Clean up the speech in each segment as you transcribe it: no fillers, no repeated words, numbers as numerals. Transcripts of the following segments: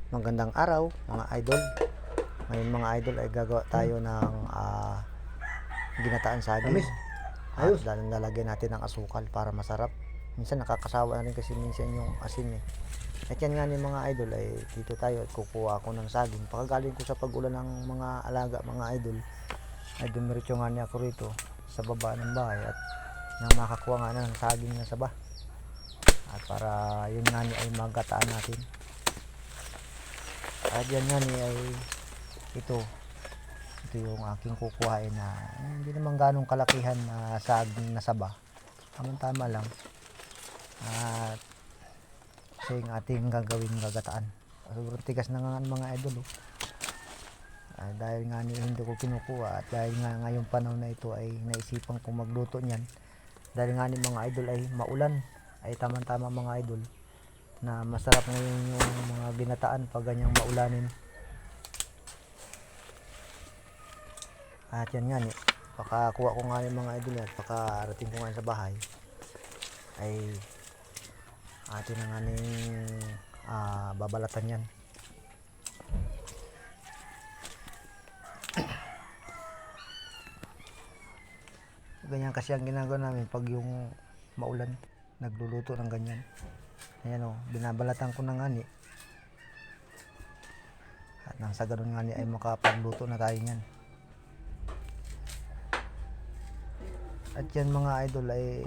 Magandang araw mga idol. Ngayon mga idol ay gagawa tayo ng ginataan saging. At lalagyan natin ng asukal para masarap. Minsan nakakasawa na rin kasi minsan yung asin eh. At yan nga ni mga idol ay dito tayo at kukuha ako ng saging. Pakagaling ko sa pag-ulan ng mga alaga mga idol ay dumiretso nga niya ako rito sa baba ng bahay at nang makakuha nga na ng saging na saba. At para yun nga niya ay magataan natin. At yan nga ni ay ito yung aking kukuhain na hindi naman ganong kalakihan na saging na saba, tama lang. At kasi yung ating gagawin gagataan, sobrang tigas na nga mga idol dahil nga hindi ko kinukuha at dahil nga ngayong panahon na ito ay naisipan kong magluto niyan dahil nga ni mga idol ay maulan, ay tama mga idol na masarap ngayon yung mga ginataan pag ganyang maulanin. At yan nga ni, pakakuha ko nga yung mga idol yan, pakarating ko nga sa bahay ay atin na nga ning babalatan yan. Ganyan kasi ang ginagawa namin pag yung maulan, nagluluto ng ganyan. Ayan binabalatan ko na nga ni. At nang sa ganun nga ni ay makapagluto na tayo niyan. At yan mga idol ay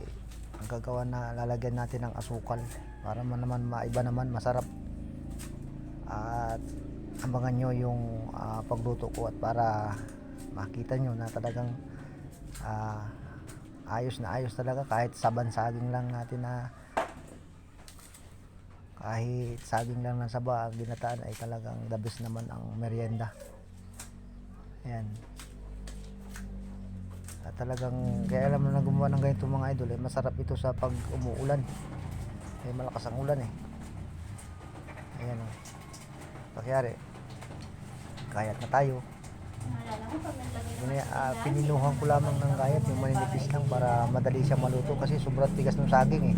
ang gagawa na lalagyan natin ng asukal para naman maiba naman, masarap. At abangan nyo yung pagluto ko at para makita nyo na talagang ayos na ayos talaga kahit saban saging lang natin kahit saging lang ng saba ang ginataan ay talagang the best naman ang merienda. Ayan. At talagang kaya alam na gumawa ng ganito mga idol ay masarap ito sa pag umuulan. Ay malakas ang ulan eh. Ayan pakyari. Kayat na tayo. Pininuhan ko lamang ng gayat yung maninipis lang para madali siyang maluto kasi sobrang tigas ng saging eh.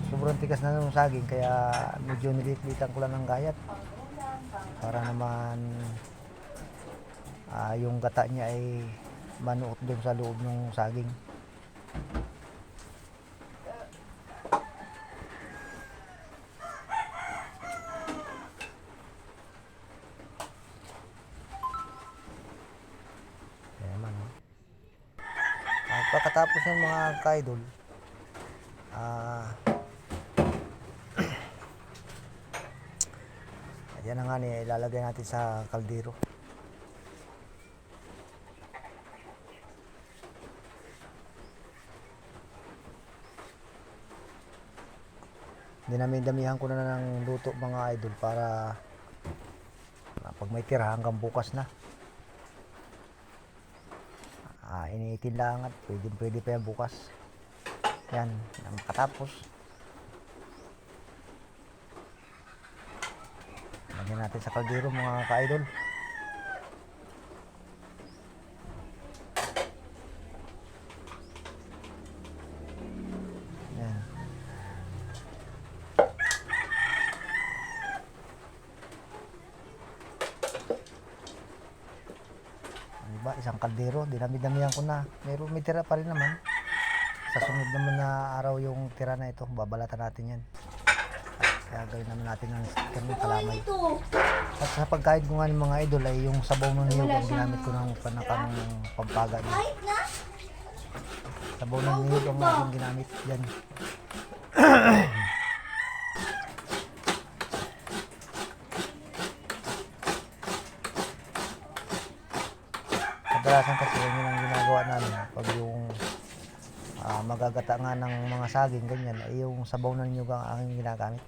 Sobrang tigas na ng saging kaya medyo nililitan ko lang ng gayat para naman yung gata niya ay manuot dun sa loob ng saging. At pagkatapos ng mga kaidol yan na nga ni ilalagay natin sa kaldero. Dinami-damihan ko na ng luto mga idol para pag may tira hanggang bukas na. Iniitin lang at pwede pa yan bukas. Yan, na makatapos. Lagyan natin sa kaldero mga ka-idol. Yan. Diba, isang kaldero, dinami-damihan ko na. May tira pa rin naman. Sa sunod naman na araw yung tira na ito, babalatan natin yan. Kaya gawin naman natin ng karning kalamay. At sa pagkain ko nga ng mga idol ay yung sabaw ng niyog ang ginamit ko ng panakang pampaga niya. Sabaw ng niyog ang aking ginamit dyan. Kadalasan kasi yun ang ginagawa namin pag yung magagata nga ng mga saging ganyan ay yung sabaw ng niyog ang aking ginagamit.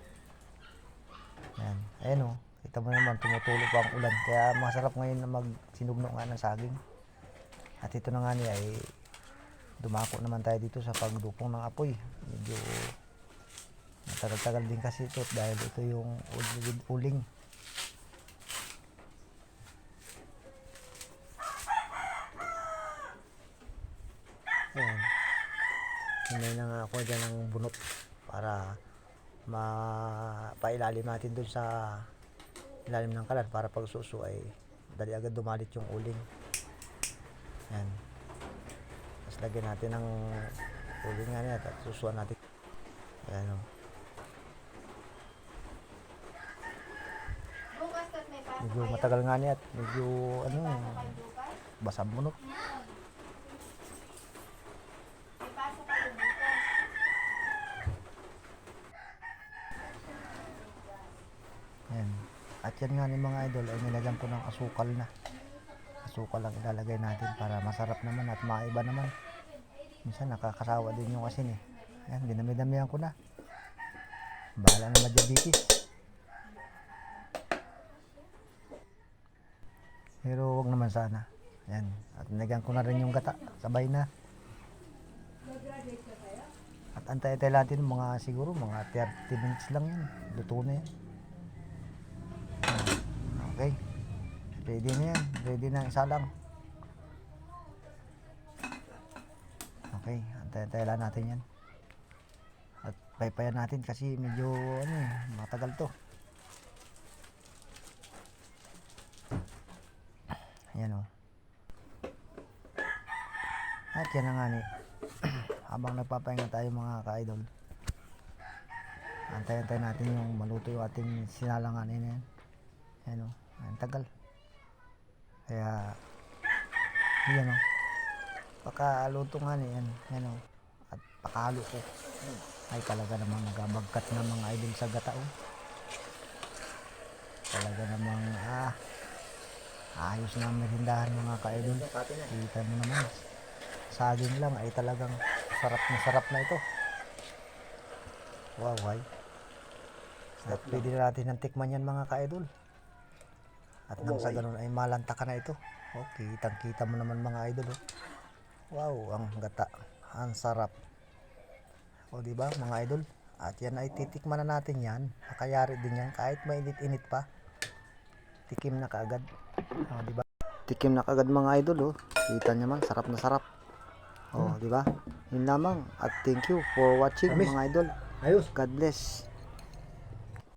Ayan, ayan kita mo naman tumutulo pa ang ulan kaya masarap ngayon na magsinugno nga ng saging. At ito na nga niya ay dumako naman tayo dito sa pagdupong ng apoy. Medyo matagal-tagal din kasi ito dahil ito yung uling. Ayan. Hinay na nga ako dyan ng bunot para pailalim natin dun sa ilalim ng kalan para pag suso ay dali agad dumalit yung uling. Yan. Tapos lagyan natin ng uling nga niya at susuan natin. Ayan o. Medyo matagal nga niya at medyo basabunot. Yan. At yan nga ni mga idol ay nilagyan ko ng asukal na. Asukal lang ilalagay natin para masarap naman at maiba naman. Minsan nakakasawa din yung asin eh. Ayan, dinami-damihan ko na. Bahala na ma-diabetes. Pero wag naman sana. Ayan. At nilagyan ko na rin yung gata. Sabay na. At antay-antay natin mga siguro mga 30 minutes lang yun. Luto na yan. Okay. Ready na yan. Ready na isa lang. Okay. Antay-antay lang natin yan. At paypayan natin kasi medyo matagal to. Ayan o. At yan na nga ni. Habang nagpapahinga tayo mga ka-idol. Antay-antay natin yung maluto yung ating sinalanganin na yan. Ayan o. Ang tagal. Kaya yan o. Pakaluto nga ni yan. Yan o. At pakalo ko. Ay talaga namang nagabagkat ng mga idol sa gata o. Talaga namang ayos na merindahan mga ka-idol. Kita mo naman. Saging lang ay talagang sarap na ito. Wow, ay. At pwede na natin ng tikman yan mga ka-idol. At nang sa ganun ay malanta ka na ito. Okay, kitang-kita mo naman mga idol. Wow, ang gata. Ang sarap. O diba mga idol? At yan ay titikman na natin yan. Nakayari din yan kahit mainit-init pa. Tikim na kaagad. O diba? Tikim na kaagad mga idol. Kita nyo man, sarap na sarap. O diba? Yun lamang. At thank you for watching mga idol. God bless.